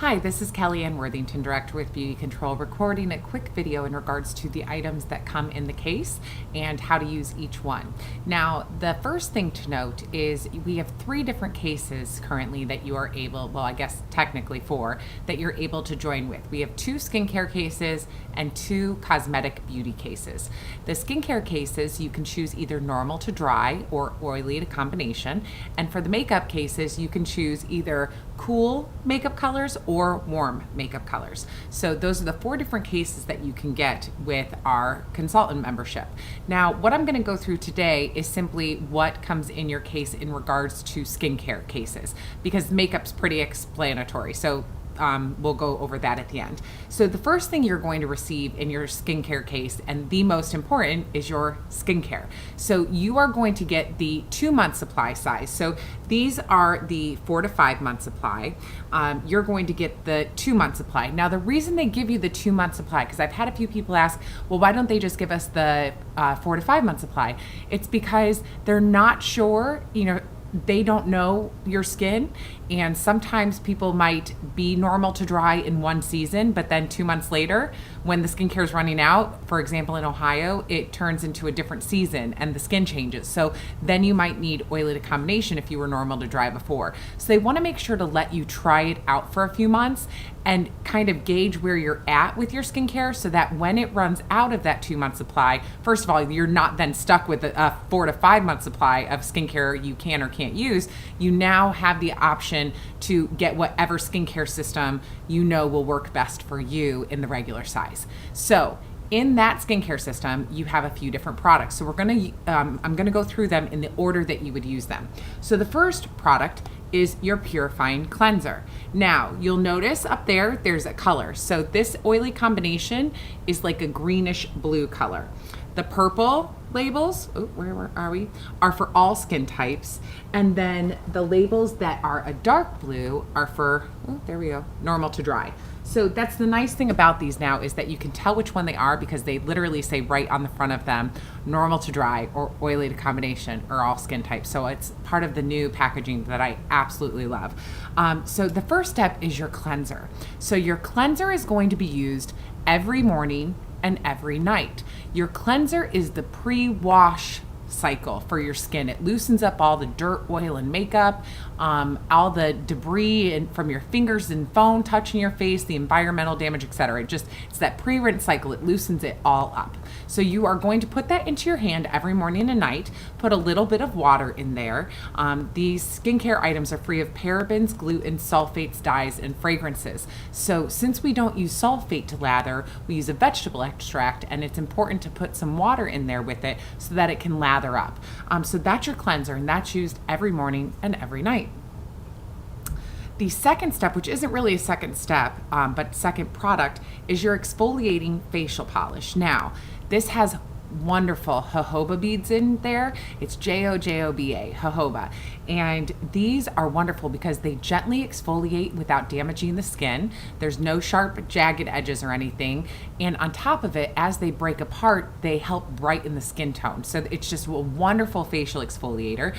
Hi, this is Kelly Ann Worthington, Director with Beauty Control, recording a quick video in regards to the items that come in the case and how to use each one. Now, the first thing to note is we have 3 different cases currently that you are able, well, I guess technically 4, that you're able to join with. We have 2 skincare cases and 2 cosmetic beauty cases. The skincare cases, you can choose either normal to dry or oily to combination. And for the makeup cases, you can choose either cool makeup colors or warm makeup colors. So those are the 4 different cases that you can get with our consultant membership. Now, what I'm going to go through today is simply what comes in your case in regards to skincare cases, because makeup's pretty explanatory. So we'll go over that at the end. So the first thing you're going to receive in your skincare case, and the most important, is your skincare. So you are going to get the 2-month supply size. So these are the 4 to 5 month supply. You're going to get the 2-month supply. Now, the reason they give you the 2-month supply, because I've had a few people ask, well, why don't they just give us the 4 to 5 month supply? It's because they're not sure, they don't know your skin, and sometimes people might be normal to dry in one season, but then 2 months later, when the skincare is running out, for example in Ohio, it turns into a different season and the skin changes. So then you might need oily to combination if you were normal to dry before. So they want to make sure to let you try it out for a few months and kind of gauge where you're at with your skincare, so that when it runs out of that 2-month supply, first of all, you're not then stuck with a 4 to 5 month supply of skincare you can or can't use. You now have the option to get whatever skincare system you know will work best for you in the regular size. So in that skincare system, you have a few different products. So I'm gonna go through them in the order that you would use them. So the first product is your Purifying Cleanser. Now, you'll notice up there's a color. So this oily combination is like a greenish blue color. The purple labels, where are we, are for all skin types. And then the labels that are a dark blue are for, normal to dry. So that's the nice thing about these now, is that you can tell which one they are because they literally say right on the front of them, normal to dry or oily to combination or all skin types. So it's part of the new packaging that I absolutely love. So the first step is your cleanser. So your cleanser is going to be used every morning and every night. Your cleanser is the pre-wash cycle for your skin. It loosens up all the dirt, oil, and makeup, all the debris from your fingers and phone touching your face, the environmental damage, etc. It's that pre-rinse cycle. It loosens it all up. So you are going to put that into your hand every morning and night. Put a little bit of water in there. These skincare items are free of parabens, gluten, sulfates, dyes, and fragrances. So since we don't use sulfate to lather, we use a vegetable extract, and it's important to put some water in there with it so that it can lather up. So that's your cleanser, and that's used every morning and every night. The second step, which isn't really a second step, but second product, is your exfoliating facial polish. Now, this has wonderful jojoba beads in there. It's Jojoba, jojoba. And these are wonderful because they gently exfoliate without damaging the skin. There's no sharp, jagged edges or anything. And on top of it, as they break apart, they help brighten the skin tone. So it's just a wonderful facial exfoliator.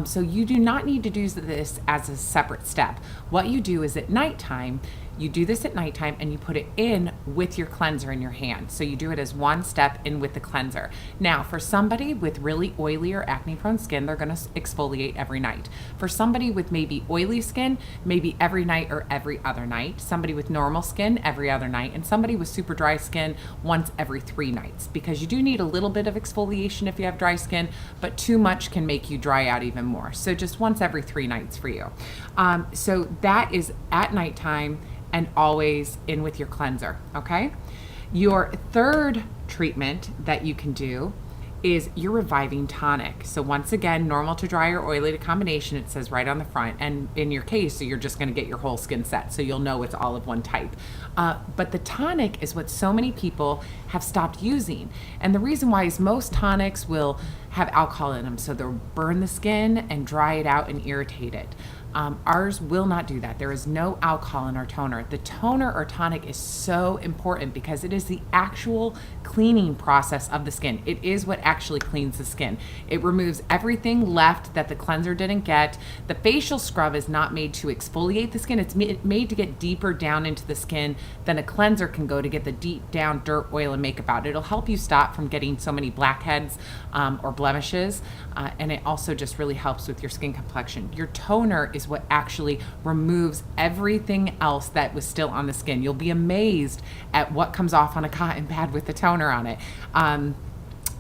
So you do not need to do this as a separate step. What you do is at nighttime, you do this at nighttime and you put it in with your cleanser in your hand. So you do it as one step in with the cleanser. Now, for somebody with really oily or acne prone skin, they're gonna exfoliate every night. For somebody with maybe oily skin, maybe every night or every other night. Somebody with normal skin, every other night. And somebody with super dry skin, once every 3 nights. Because you do need a little bit of exfoliation if you have dry skin, but too much can make you dry out even more. So just once every 3 nights for you. So that is at nighttime, and always in with your cleanser, okay? Your third treatment that you can do is your reviving tonic. So once again, normal to dry or oily to combination, it says right on the front. And in your case, so you're just gonna get your whole skin set, so you'll know it's all of one type. But the tonic is what so many people have stopped using. And the reason why is most tonics will have alcohol in them, so they'll burn the skin and dry it out and irritate it. Ours will not do that. There is no alcohol in our toner. The toner or tonic is so important because it is the actual cleaning process of the skin. It is what actually cleans the skin. It removes everything left that the cleanser didn't get. The facial scrub is not made to exfoliate the skin. It's made to get deeper down into the skin than a cleanser can go to get the deep down dirt, oil, and makeup out. It'll help you stop from getting so many blackheads or blemishes, and it also just really helps with your skin complexion. Your toner is what actually removes everything else that was still on the skin. You'll be amazed at what comes off on a cotton pad with the toner on it.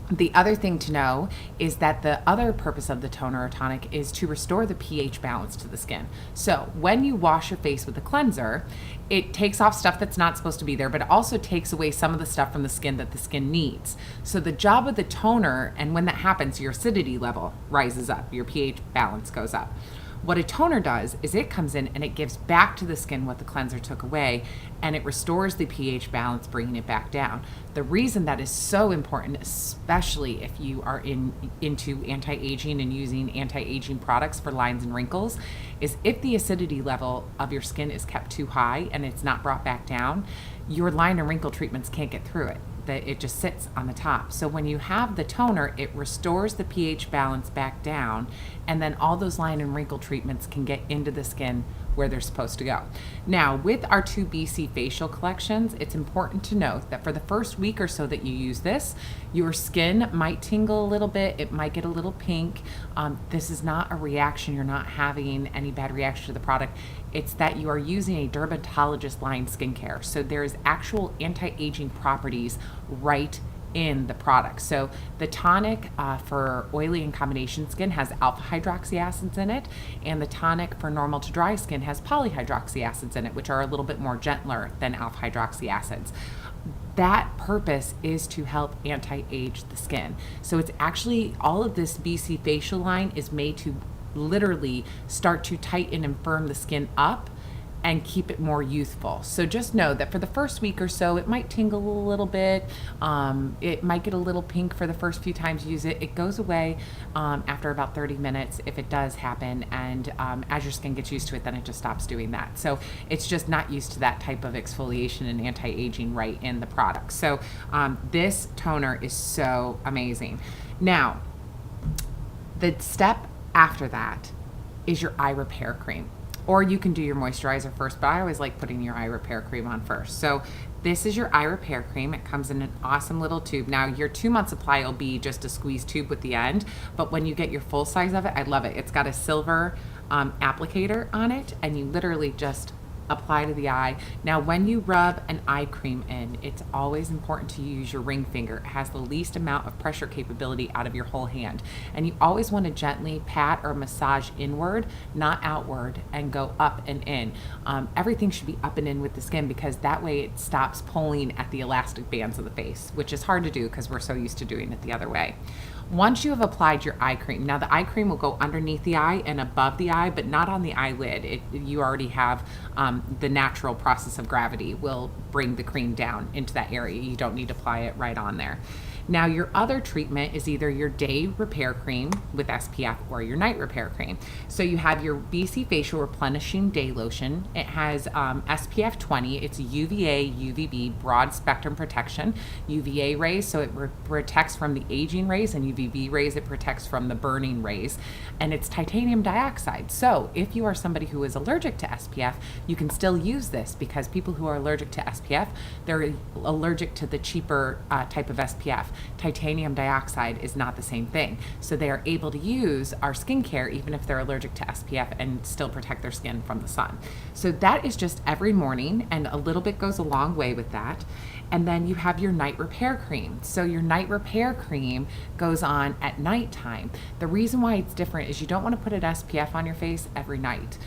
The other thing to know is that the other purpose of the toner or tonic is to restore the pH balance to the skin. So when you wash your face with a cleanser, it takes off stuff that's not supposed to be there, but it also takes away some of the stuff from the skin that the skin needs. So the job of the toner, and when that happens, your acidity level rises up, your pH balance goes up. What a toner does is it comes in and it gives back to the skin what the cleanser took away, and it restores the pH balance, bringing it back down. The reason that is so important, especially if you are into anti-aging and using anti-aging products for lines and wrinkles, is if the acidity level of your skin is kept too high and it's not brought back down, your line and wrinkle treatments can't get through it. That it just sits on the top. So when you have the toner, it restores the pH balance back down, and then all those line and wrinkle treatments can get into the skin where they're supposed to go. Now, with our 2 BC facial collections, it's important to note that for the first week or so that you use this, your skin might tingle a little bit, it might get a little pink. This is not a reaction, you're not having any bad reaction to the product. It's that you are using a dermatologist line skincare. So there's actual anti-aging properties right in the product. So the tonic for oily and combination skin has alpha hydroxy acids in it, and the tonic for normal to dry skin has polyhydroxy acids in it, which are a little bit more gentler than alpha hydroxy acids. That purpose is to help anti-age the skin. So it's actually, all of this BC facial line is made to literally start to tighten and firm the skin up and keep it more youthful. So just know that for the first week or so, it might tingle a little bit. It might get a little pink for the first few times you use it. It goes away after about 30 minutes if it does happen. And as your skin gets used to it, then it just stops doing that. So it's just not used to that type of exfoliation and anti-aging right in the product. So this toner is so amazing. Now, the step after that is your eye repair cream. Or you can do your moisturizer first, but I always like putting your eye repair cream on first. So this is your eye repair cream. It comes in an awesome little tube. Now your 2-month supply will be just a squeeze tube with the end, but when you get your full size of it, I love it. It's got a silver applicator on it, and you literally just apply to the eye. Now when you rub an eye cream in, it's always important to use your ring finger. It has the least amount of pressure capability out of your whole hand, and you always want to gently pat or massage inward, not outward, and go up and in. Everything should be up and in with the skin, because that way it stops pulling at the elastic bands of the face, which is hard to do because we're so used to doing it the other way. Once you have applied your eye cream, now the eye cream will go underneath the eye and above the eye, but not on the eyelid. You already have the natural process of gravity will bring the cream down into that area. You don't need to apply it right on there. Now your other treatment is either your day repair cream with SPF or your night repair cream. So you have your BC Facial Replenishing Day Lotion. It has SPF 20. It's UVA, UVB, broad spectrum protection. UVA rays, so it protects from the aging rays, and UVB rays, it protects from the burning rays. And it's titanium dioxide. So if you are somebody who is allergic to SPF, you can still use this, because people who are allergic to SPF, they're allergic to the cheaper type of SPF. Titanium dioxide is not the same thing. So they are able to use our skincare even if they're allergic to SPF and still protect their skin from the sun. So that is just every morning, and a little bit goes a long way with that. And then you have your night repair cream. So your night repair cream goes on at nighttime. The reason why it's different is you don't want to put an SPF on your face every night.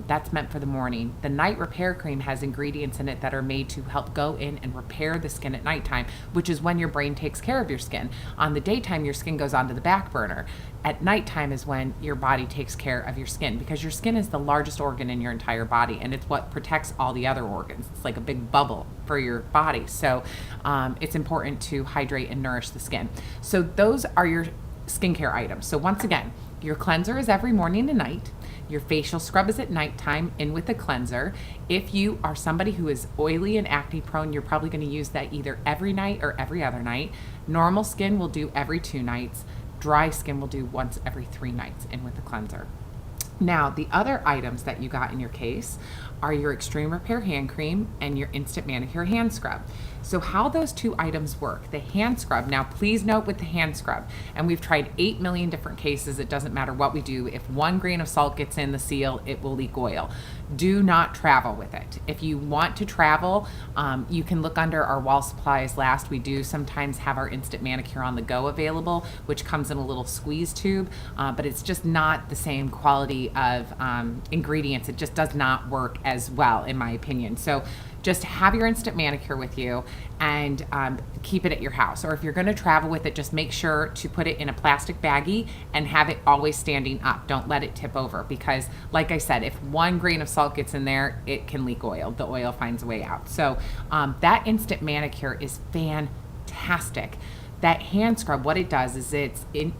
That's meant for the morning. The night repair cream has ingredients in it that are made to help go in and repair the skin at nighttime, which is when your brain takes care of your skin. On the daytime, your skin goes onto the back burner. At nighttime is when your body takes care of your skin, because your skin is the largest organ in your entire body, and it's what protects all the other organs. It's like a big bubble for your body. So it's important to hydrate and nourish the skin. So those are your skincare items. So once again, your cleanser is every morning and night. Your facial scrub is at nighttime, in with a cleanser. If you are somebody who is oily and acne prone, you're probably going to use that either every night or every other night. Normal skin will do every 2 nights. Dry skin will do once every 3 nights, in with a cleanser. Now, the other items that you got in your case are your Extreme Repair hand cream and your Instant Manicure hand scrub. So how those 2 items work, the hand scrub, now please note with the hand scrub, and we've tried 8 million different cases, it doesn't matter what we do, if 1 grain of salt gets in the seal, it will leak oil. Do not travel with it. If you want to travel, you can look under our wall supplies last. We do sometimes have our Instant Manicure on the go available, which comes in a little squeeze tube, but it's just not the same quality of ingredients. It just does not work as well, in my opinion. So just have your Instant Manicure with you and keep it at your house. Or if you're gonna travel with it, just make sure to put it in a plastic baggie and have it always standing up. Don't let it tip over, because like I said, if 1 grain of salt gets in there, it can leak oil. The oil finds a way out. So that Instant Manicure is fantastic. That hand scrub, what it does is it's in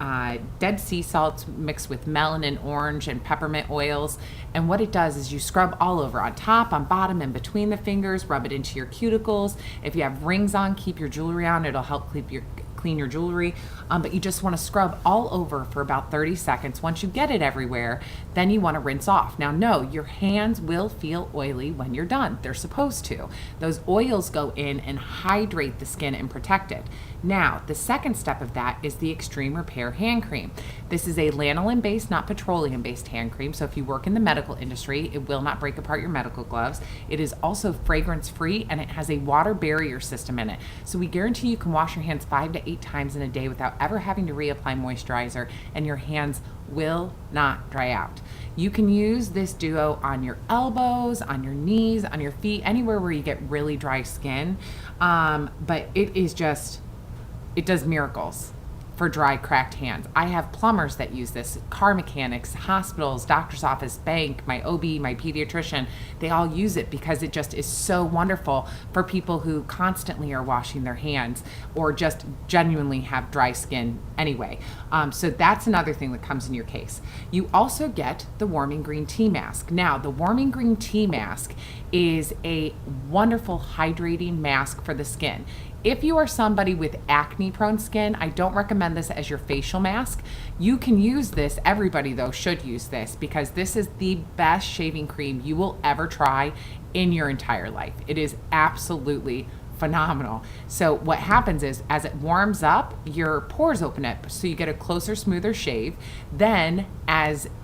dead sea salts mixed with melanin, orange, and peppermint oils. And what it does is you scrub all over, on top, on bottom, and between the fingers, rub it into your cuticles. If you have rings on, keep your jewelry on. It'll help clean your jewelry, but you just want to scrub all over for about 30 seconds. Once you get it everywhere, then you want to rinse off. Now, no, your hands will feel oily when you're done. They're supposed to. Those oils go in and hydrate the skin and protect it. Now, the second step of that is the Extreme Repair hand cream. This is a lanolin-based, not petroleum-based hand cream, so if you work in the medical industry, it will not break apart your medical gloves. It is also fragrance-free, and it has a water barrier system in it. So we guarantee you can wash your hands 5 to 8 times in a day without ever having to reapply moisturizer, and your hands will not dry out. You can use this duo on your elbows, on your knees, on your feet, anywhere where you get really dry skin, but it is just, it does miracles for dry, cracked hands. I have plumbers that use this, car mechanics, hospitals, doctor's office, bank, my OB, my pediatrician, they all use it because it just is so wonderful for people who constantly are washing their hands or just genuinely have dry skin anyway. So that's another thing that comes in your case. You also get the Warming Green Tea Mask. Now, the Warming Green Tea Mask is a wonderful hydrating mask for the skin. If you are somebody with acne-prone skin, I don't recommend this as your facial mask. You can use this, everybody though should use this, because this is the best shaving cream you will ever try in your entire life. It is absolutely phenomenal. So what happens is, as it warms up, your pores open up, so you get a closer, smoother shave. Then,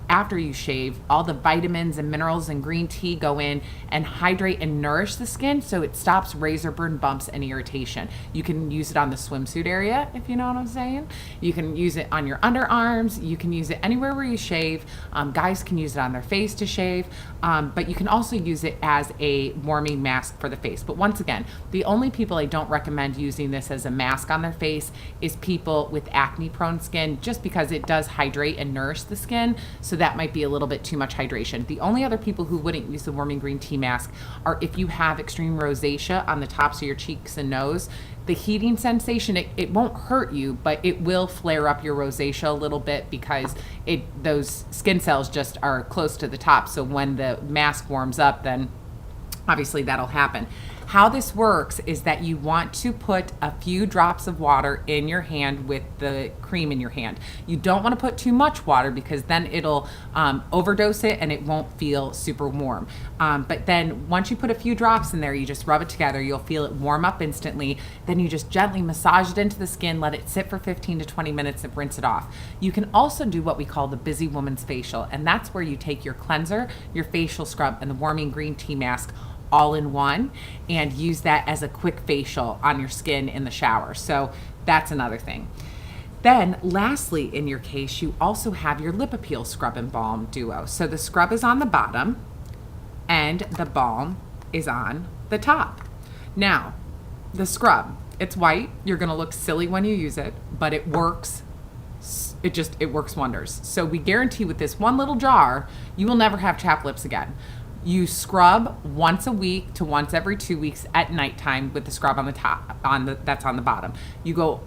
after you shave, all the vitamins and minerals and green tea go in and hydrate and nourish the skin, so it stops razor burn, bumps, and irritation. You can use it on the swimsuit area, if you know what I'm saying. You can use it on your underarms. You can use it anywhere where you shave. Guys can use it on their face to shave, but you can also use it as a warming mask for the face. But once again, the only people I don't recommend using this as a mask on their face is people with acne-prone skin, just because it does hydrate and nourish the skin, so that might be a little bit too much hydration. The only other people who wouldn't use the Warming Green Tea Mask are if you have extreme rosacea on the tops of your cheeks and nose. The heating sensation, it won't hurt you, but it will flare up your rosacea a little bit, because those skin cells just are close to the top. So when the mask warms up, then obviously that'll happen. How this works is that you want to put a few drops of water in your hand with the cream in your hand. You don't want to put too much water, because then it'll overdose it and it won't feel super warm. But then once you put a few drops in there, you just rub it together. You'll feel it warm up instantly. Then you just gently massage it into the skin, let it sit for 15 to 20 minutes and rinse it off. You can also do what we call the busy woman's facial, and that's where you take your cleanser, your facial scrub, and the Warming Green Tea Mask all in one, and use that as a quick facial on your skin in the shower. So that's another thing. Then lastly, in your case, you also have your lip appeal scrub and balm duo. So the scrub is on the bottom and the balm is on the top. Now, the scrub, it's white. You're gonna look silly when you use it, but it works. It works wonders. So we guarantee with this one little jar, you will never have chapped lips again. You scrub once a week to once every 2 weeks at nighttime with the scrub on the top, that's on the bottom. You go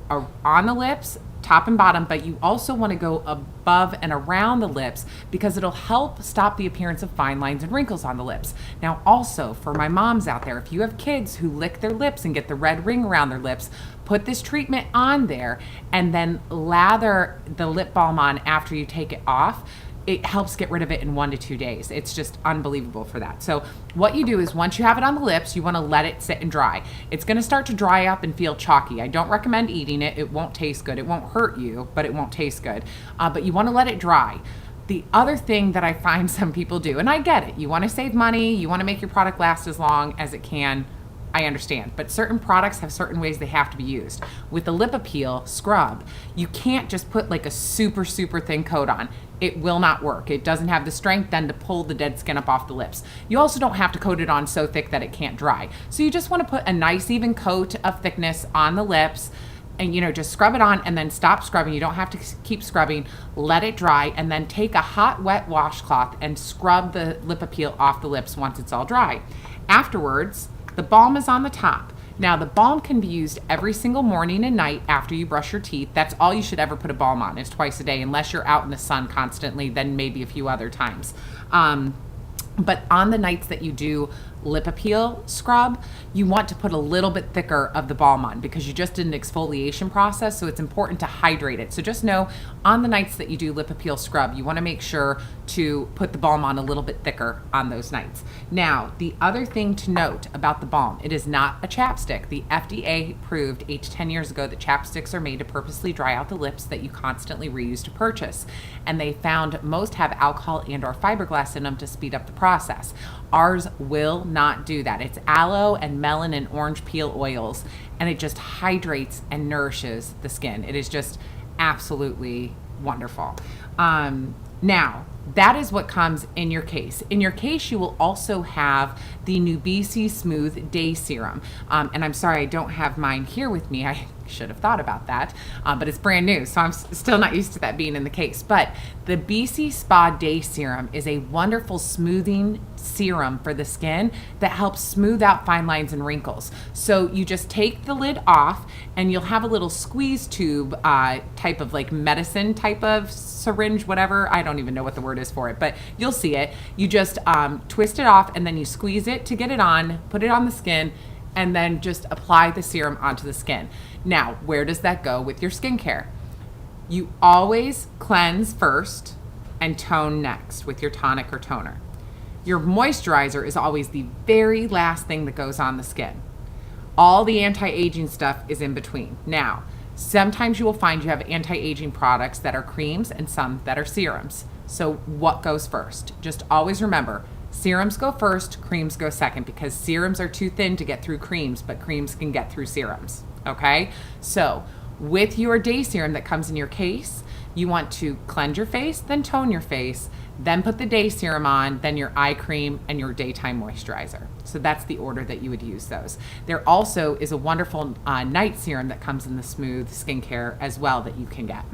on the lips top and bottom, but you also want to go above and around the lips because it'll help stop the appearance of fine lines and wrinkles on the lips. Now, also for my moms out there, if you have kids who lick their lips and get the red ring around their lips, put this treatment on there and then lather the lip balm on after you take it off. It helps get rid of it in 1 to 2 days. It's just unbelievable for that. So what you do is once you have it on the lips, you want to let it sit and dry. It's going to start to dry up and feel chalky. I don't recommend eating it. It won't taste good. It won't hurt you, but it won't taste good. But you want to let it dry. The other thing that I find some people do, and I get it, you want to save money, you want to make your product last as long as it can. I understand, but certain products have certain ways they have to be used. With the lip appeal scrub, you can't just put like a super thin coat on. It will not work. It doesn't have the strength then to pull the dead skin up off the lips. You also don't have to coat it on so thick that it can't dry. So you just want to put a nice even coat of thickness on the lips and just scrub it on and then stop scrubbing. You don't have to keep scrubbing. Let it dry and then take a hot wet washcloth and scrub the lip appeal off the lips once it's all dry. Afterwards, the balm is on the top. Now, the balm can be used every single morning and night after you brush your teeth. That's all you should ever put a balm on, is twice a day, unless you're out in the sun constantly, then maybe a few other times. But on the nights that you do lip appeal scrub, you want to put a little bit thicker of the balm on because you just did an exfoliation process, so it's important to hydrate it. So just know on the nights that you do lip appeal scrub, you want to make sure to put the balm on a little bit thicker on those nights. Now, the other thing to note about the balm, it is not a chapstick. The FDA proved 8 to 10 years ago that chapsticks are made to purposely dry out the lips that you constantly reuse to purchase. And they found most have alcohol and or fiberglass in them to speed up the process. Ours will not do that. It's aloe and melon and orange peel oils, and it just hydrates and nourishes the skin. It is just absolutely wonderful. Now, that is what comes in your case. In your case, you will also have the Nubisi Smooth Day Serum. And I'm sorry I don't have mine here with me. I should have thought about that, but it's brand new, so I'm still not used to that being in the case. But the BC Spa Day Serum is a wonderful smoothing serum for the skin that helps smooth out fine lines and wrinkles. So you just take the lid off and you'll have a little squeeze tube type of like medicine type of syringe, whatever. I don't even know what the word is for it, but you'll see it. You just twist it off and then you squeeze it to get it on, put it on the skin, and then just apply the serum onto the skin. Now, where does that go with your skincare? You always cleanse first and tone next with your tonic or toner. Your moisturizer is always the very last thing that goes on the skin. All the anti-aging stuff is in between. Now, sometimes you will find you have anti-aging products that are creams and some that are serums. So what goes first? Just always remember, serums go first, creams go second, because serums are too thin to get through creams, but creams can get through serums, okay? So with your day serum that comes in your case, you want to cleanse your face, then tone your face, then put the day serum on, then your eye cream and your daytime moisturizer. So that's the order that you would use those. There also is a wonderful night serum that comes in the smooth skincare as well that you can get.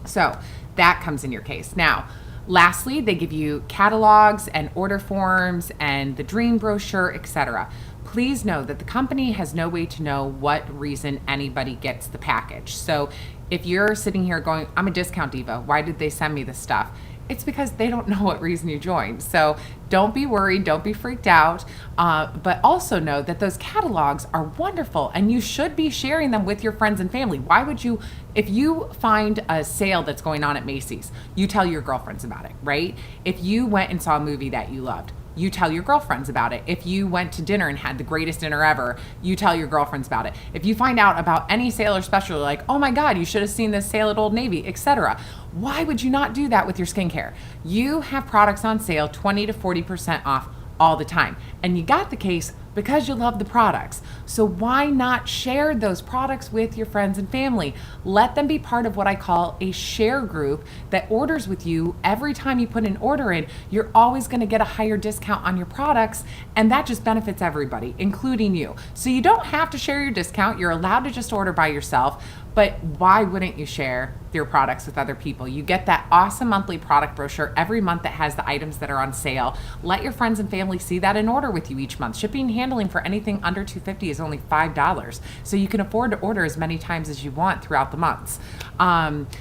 So that comes in your case. Now, lastly, they give you catalogs and order forms and the dream brochure, etc. Please know that the company has no way to know what reason anybody gets the package. So if you're sitting here going, I'm a discount diva, why did they send me this stuff? It's because they don't know what reason you joined. So don't be worried, don't be freaked out, but also know that those catalogs are wonderful and you should be sharing them with your friends and family. Why would you, if you find a sale that's going on at Macy's, you tell your girlfriends about it, right? If you went and saw a movie that you loved, you tell your girlfriends about it. If you went to dinner and had the greatest dinner ever, you tell your girlfriends about it. If you find out about any sale or special, you're like, oh my God, you should have seen this sale at Old Navy, etc. Why would you not do that with your skincare? You have products on sale 20 to 40% off all the time. And you got the case because you love the products. So why not share those products with your friends and family? Let them be part of what I call a share group that orders with you. Every time you put an order in, you're always gonna get a higher discount on your products, and that just benefits everybody, including you. So you don't have to share your discount. You're allowed to just order by yourself, but why wouldn't you share your products with other people? You get that awesome monthly product brochure every month that has the items that are on sale. Let your friends and family see that and order with you each month. Shipping and handling for anything under $250 is only $5. So you can afford to order as many times as you want throughout the months.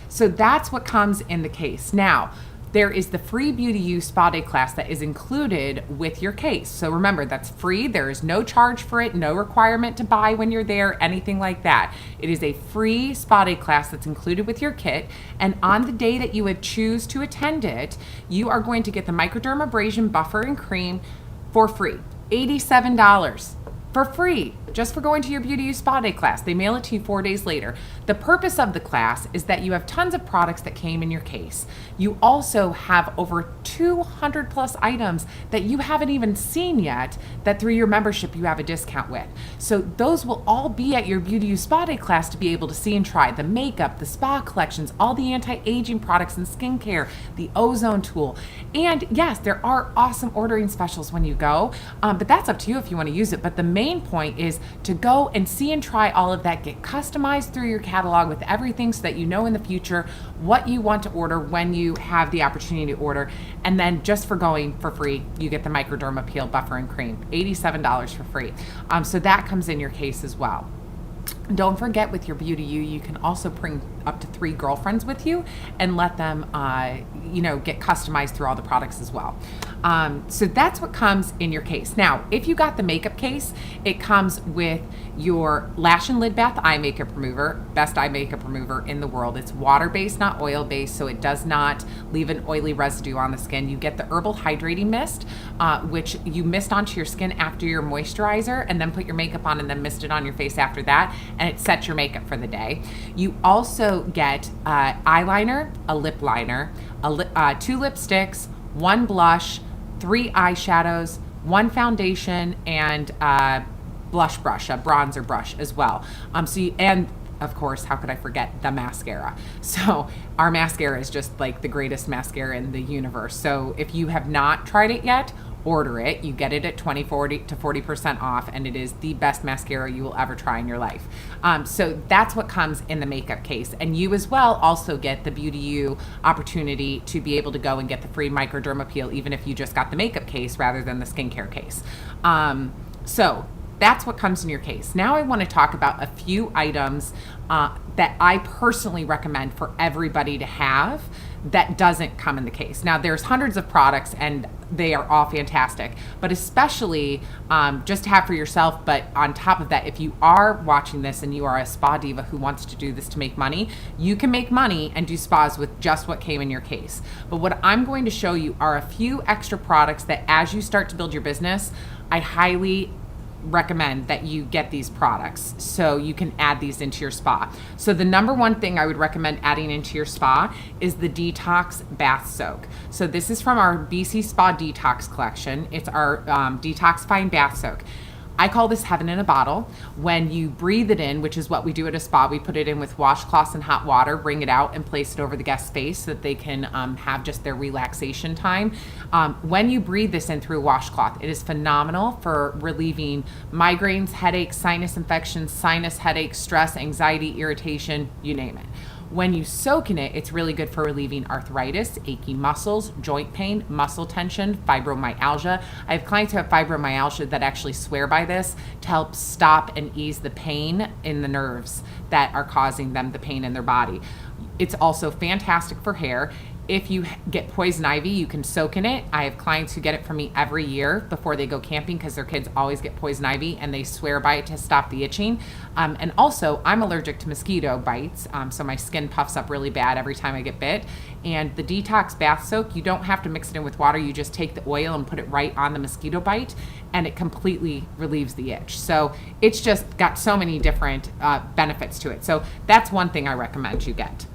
So that's what comes in the case. Now, there is the free Beauty You Spa Day class that is included with your case. So remember, that's free. There is no charge for it, no requirement to buy when you're there, anything like that. It is a free Spa Day class that's included with your kit. And on the day that you would choose to attend it, you are going to get the Microdermabrasion Buffer and Cream for free. $87 for free, just for going to your Beauty You Spa Day class. They mail it to you 4 days later. The purpose of the class is that you have tons of products that came in your case. You also have over 200 plus items that you haven't even seen yet that through your membership you have a discount with. So those will all be at your Beauty You Spa Day class to be able to see and try. The makeup, the spa collections, all the anti-aging products and skincare, the ozone tool. And yes, there are awesome ordering specials when you go, but that's up to you if you want to use it. But the main point is to go and see and try all of that, get customized through your catalog with everything so that you know in the future what you want to order when you have the opportunity to order. And then just for going for free, you get the Microderma Peel Buffer and Cream, $87 for free. So that comes in your case as well. Don't forget, with your Beauty you can also bring up to 3 girlfriends with you and let them, get customized through all the products as well. So that's what comes in your case. Now, if you got the makeup case, it comes with your Lash and Lid Bath Eye Makeup Remover, best eye makeup remover in the world. It's water-based, not oil-based, so it does not leave an oily residue on the skin. You get the Herbal Hydrating Mist, which you mist onto your skin after your moisturizer, and then put your makeup on and then mist it on your face after that, and it sets your makeup for the day. You also get eyeliner, a lip liner, 2 lipsticks, 1 blush, 3 eyeshadows, 1 foundation, and blush brush, a bronzer brush as well. And of course, how could I forget the mascara? So our mascara is just like the greatest mascara in the universe. So if you have not tried it yet, order it. You get it at 40 to 40% off, and it is the best mascara you will ever try in your life. So that's what comes in the makeup case. And you as well also get the Beauty You opportunity to be able to go and get the free Microderma Peel, even if you just got the makeup case rather than the skincare case. So that's what comes in your case. Now I want to talk about a few items that I personally recommend for everybody to have that doesn't come in the case. Now there's hundreds of products and they are all fantastic, but especially just to have for yourself. But on top of that, if you are watching this and you are a spa diva who wants to do this to make money, you can make money and do spas with just what came in your case. But what I'm going to show you are a few extra products that as you start to build your business, I highly recommend that you get these products so you can add these into your spa. So the number one thing I would recommend adding into your spa is the Detox Bath Soak. So this is from our BC Spa Detox collection. It's our Detoxifying Bath Soak. I call this heaven in a bottle. When you breathe it in, which is what we do at a spa, we put it in with washcloths and hot water, bring it out and place it over the guest's face so that they can have just their relaxation time. When you breathe this in through a washcloth, it is phenomenal for relieving migraines, headaches, sinus infections, sinus headaches, stress, anxiety, irritation, you name it. When you soak in it, it's really good for relieving arthritis, achy muscles, joint pain, muscle tension, fibromyalgia. I have clients who have fibromyalgia that actually swear by this to help stop and ease the pain in the nerves that are causing them the pain in their body. It's also fantastic for hair. If you get poison ivy, you can soak in it. I have clients who get it from me every year before they go camping because their kids always get poison ivy and they swear by it to stop the itching. And also, I'm allergic to mosquito bites, so my skin puffs up really bad every time I get bit. And the Detox Bath Soak, you don't have to mix it in with water. You just take the oil and put it right on the mosquito bite, and it completely relieves the itch. So it's just got so many different benefits to it. So that's one thing I recommend you get.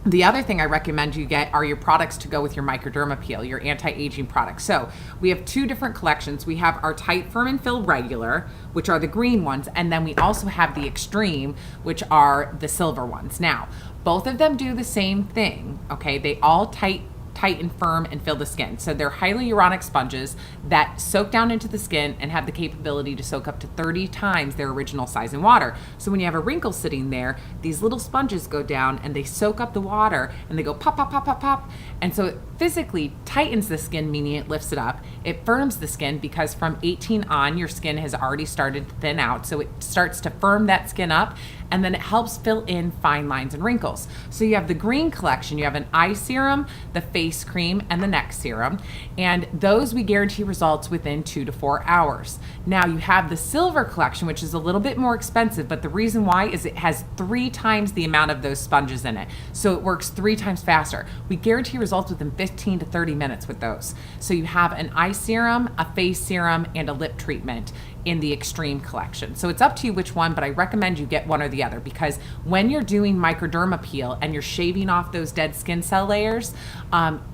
The other thing I recommend you get are your products to go with your Microderma Peel, your anti-aging products. So we have 2 different collections. We have our Tight, Firm, and Fill Regular, which are the green ones, and then we also have the Extreme, which are the silver ones. Now, both of them do the same thing, okay? They all tighten tighten, firm, and fill the skin. So they're hyaluronic sponges that soak down into the skin and have the capability to soak up to 30 times their original size in water. So when you have a wrinkle sitting there, these little sponges go down and they soak up the water and they go pop, pop, pop, pop, pop. And so it physically tightens the skin, meaning it lifts it up. It firms the skin because from 18 on, your skin has already started to thin out. So it starts to firm that skin up, and then it helps fill in fine lines and wrinkles. So you have the green collection, you have an eye serum, the face cream, and the neck serum. And those we guarantee results within 2 to 4 hours. Now you have the silver collection, which is a little bit more expensive, but the reason why is it has 3 times the amount of those sponges in it. So it works 3 times faster. We guarantee results within 15 to 30 minutes with those. So you have an eye serum, a face serum, and a lip treatment in the extreme collection. So it's up to you which one, but I recommend you get one or the other, because when you're doing microderma peel and you're shaving off those dead skin cell layers,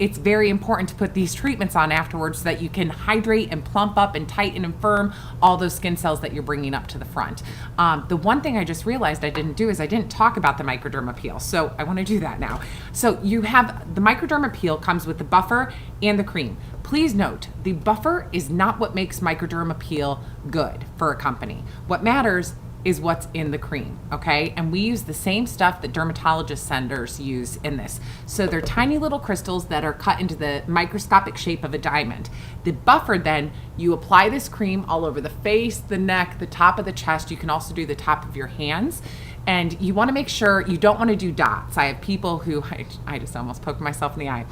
it's very important to put these treatments on afterwards so that you can hydrate and plump up and tighten and firm all those skin cells that you're bringing up to the front. The one thing I just realized I didn't do is I didn't talk about the microderma peel. So I want to do that now. So you have the microderma peel comes with the buffer and the cream. Please note, the buffer is not what makes microderma peel good for a company. What matters is what's in the cream, okay? And we use the same stuff that dermatologist centers use in this. So they're tiny little crystals that are cut into the microscopic shape of a diamond. The buffer, then, you apply this cream all over the face, the neck, the top of the chest. You can also do the top of your hands. And you want to make sure you don't want to do dots. I have people who, I just almost poked myself in the eye.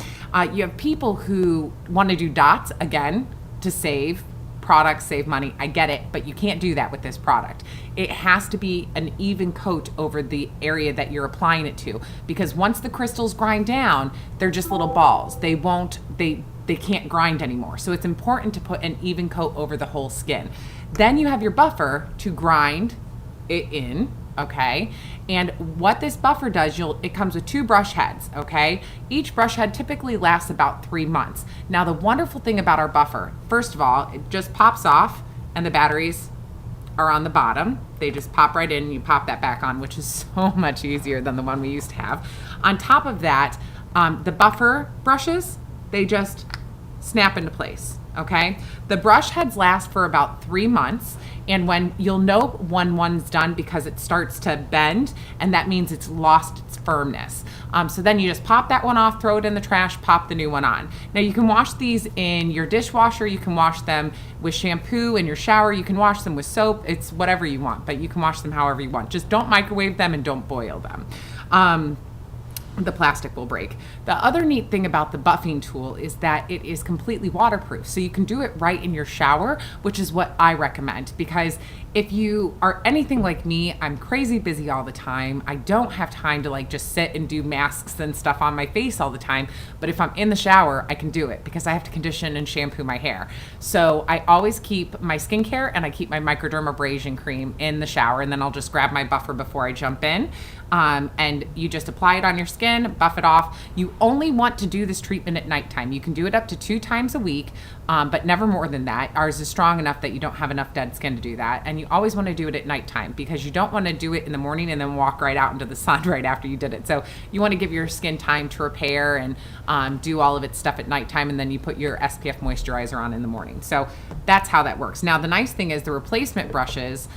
You have people who want to do dots, again, to save products, save money. I get it, but you can't do that with this product. It has to be an even coat over the area that you're applying it to, because once the crystals grind down, they're just little balls. They can't grind anymore. So it's important to put an even coat over the whole skin. Then you have your buffer to grind it in. Okay, and what this buffer does, it comes with 2 brush heads, okay? Each brush head typically lasts about 3 months. Now, the wonderful thing about our buffer, first of all, it just pops off and the batteries are on the bottom. They just pop right in and you pop that back on, which is so much easier than the one we used to have. On top of that, the buffer brushes, they just snap into place, okay? The brush heads last for about 3 months. And when you'll know when one's done because it starts to bend, and that means it's lost its firmness. So then you just pop that one off, throw it in the trash, pop the new one on. Now you can wash these in your dishwasher, you can wash them with shampoo in your shower, you can wash them with soap, it's whatever you want, but you can wash them however you want. Just don't microwave them and don't boil them. The plastic will break. The other neat thing about the buffing tool is that it is completely waterproof. So you can do it right in your shower, which is what I recommend, because if you are anything like me, I'm crazy busy all the time. I don't have time to like just sit and do masks and stuff on my face all the time. But if I'm in the shower, I can do it because I have to condition and shampoo my hair. So I always keep my skincare and I keep my microdermabrasion cream in the shower, and then I'll just grab my buffer before I jump in. And you just apply it on your skin, buff it off. You only want to do this treatment at nighttime. You can do it up to 2 times a week, but never more than that. Ours is strong enough that you don't have enough dead skin to do that. And you always want to do it at nighttime because you don't want to do it in the morning and then walk right out into the sun right after you did it. So you want to give your skin time to repair and do all of its stuff at nighttime, and then you put your SPF moisturizer on in the morning. So that's how that works. Now, the nice thing is the replacement brushes,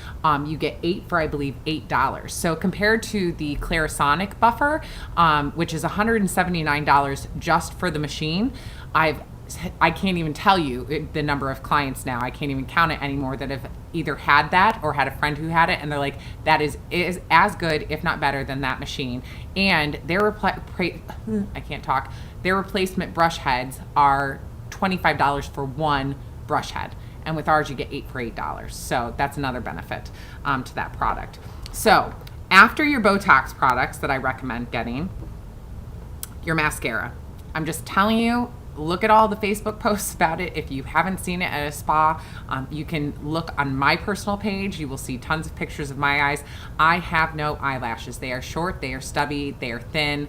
you get 8 for, I believe, $8. So compared to the Clarisonic buffer, which is $179 just for the machine, I can't even tell you the number of clients now. I can't even count it anymore that have either had that or had a friend who had it, and they're like, that is as good, if not better, than that machine. And their Their replacement brush heads are $25 for one brush head, and with ours you get 8 for $8. So that's another benefit to that product. So after your Botox products that I recommend getting, your mascara. I'm just telling you, look at all the Facebook posts about it. If you haven't seen it at a spa, you can look on my personal page. You will see tons of pictures of my eyes. I have no eyelashes. They are short, they are stubby, they are thin.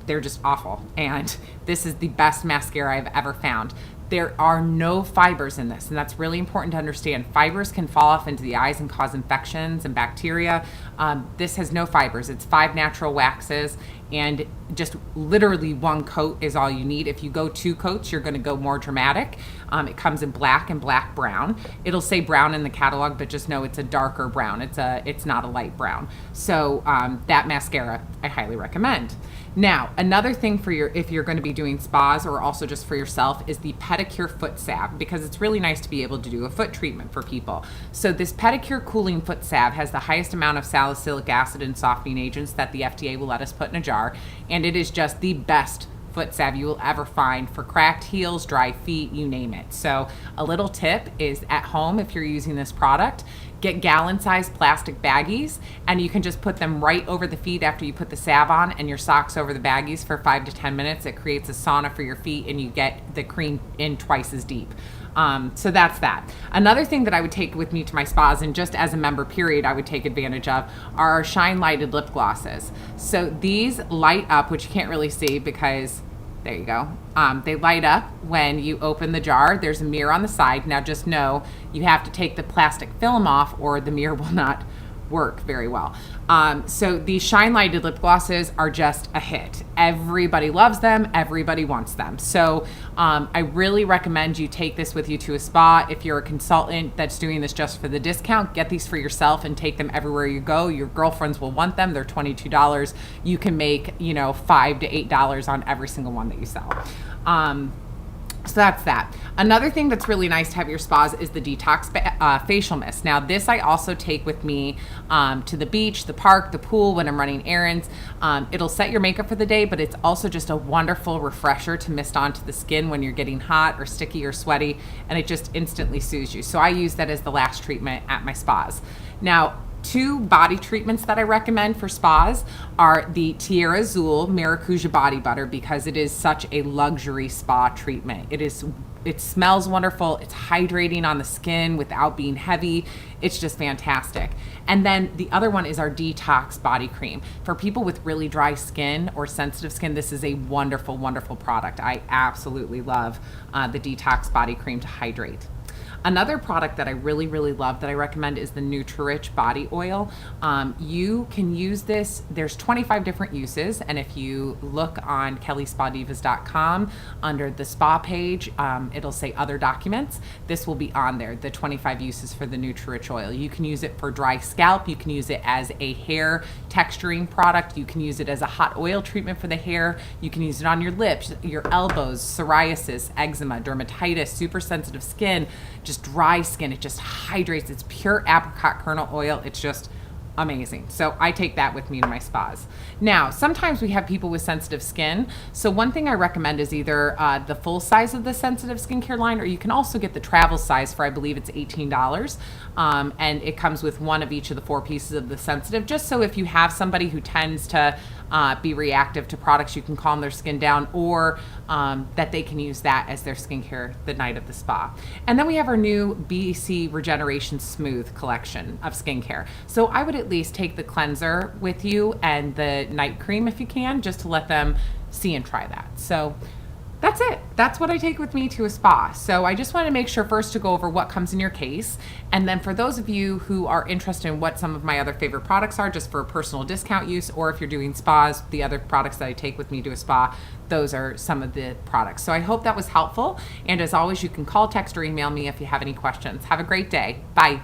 They're just awful. And this is the best mascara I've ever found. There are no fibers in this, and that's really important to understand. Fibers can fall off into the eyes and cause infections and bacteria. This has no fibers. It's 5 natural waxes, and just literally 1 coat is all you need. If you go 2 coats, you're going to go more dramatic. It comes in black and black brown. It'll say brown in the catalog, but just know it's a darker brown. It's not a light brown. So that mascara I highly recommend. Now, another thing for if you're going to be doing spas or also just for yourself is the pedicure foot salve, because it's really nice to be able to do a foot treatment for people. So this pedicure cooling foot salve has the highest amount of salicylic acid and softening agents that the FDA will let us put in a jar, and it is just the best foot salve you will ever find for cracked heels, dry feet, you name it. So a little tip is, at home, if you're using this product, get gallon-sized plastic baggies, and you can just put them right over the feet after you put the salve on, and your socks over the baggies for 5 to 10 minutes. It creates a sauna for your feet, and you get the cream in twice as deep. So that's that. Another thing that I would take with me to my spas, and just as a member period I would take advantage of, are our Shine Lighted lip glosses. So these light up, which you can't really see because there you go. They light up when you open the jar. There's a mirror on the side. Now just know you have to take the plastic film off or the mirror will not work very well. So these Shine Lighted lip glosses are just a hit. Everybody loves them. Everybody wants them. So I really recommend you take this with you to a spa. If you're a consultant that's doing this just for the discount, get these for yourself and take them everywhere you go. Your girlfriends will want them. They're $22. You can make, $5 to $8 on every single one that you sell. So that's that. Another thing that's really nice to have at your spas is the Detox facial mist. Now this I also take with me to the beach, the park, the pool when I'm running errands. It'll set your makeup for the day, but it's also just a wonderful refresher to mist onto the skin when you're getting hot or sticky or sweaty, and it just instantly soothes you. So I use that as the last treatment at my spas. Now, 2 body treatments that I recommend for spas are the Tierra Azul Maracuja Body Butter, because it is such a luxury spa treatment. It smells wonderful. It's hydrating on the skin without being heavy. It's just fantastic. And then the other one is our Detox Body Cream. For people with really dry skin or sensitive skin, this is a wonderful, wonderful product. I absolutely love the Detox Body Cream to hydrate. Another product that I really, really love that I recommend is the Nutri body oil. You can use this. There's 25 different uses, and if you look on kellyspadivas.com under the spa page, it'll say other documents. This will be on there, the 25 uses for the Nutri oil. You can use it for dry scalp. You can use it as a hair texturing product. You can use it as a hot oil treatment for the hair. You can use it on your lips, your elbows, psoriasis, eczema, dermatitis, super sensitive skin, just dry skin. It just hydrates. It's pure apricot kernel oil. It's just amazing. So I take that with me to my spas. Now, sometimes we have people with sensitive skin. So one thing I recommend is either the full size of the sensitive skincare line, or you can also get the travel size for, I believe it's $18. And it comes with 1 of each of the 4 pieces of the sensitive, just so if you have somebody who tends to be reactive to products, you can calm their skin down, or that they can use that as their skincare the night of the spa. And then we have our new BC Regeneration Smooth collection of skincare. So I would at least take the cleanser with you and the night cream if you can, just to let them see and try that. So that's it. That's what I take with me to a spa. So I just want to make sure first to go over what comes in your case. And then for those of you who are interested in what some of my other favorite products are, just for personal discount use, or if you're doing spas, the other products that I take with me to a spa, those are some of the products. So I hope that was helpful. And as always, you can call, text, or email me if you have any questions. Have a great day. Bye.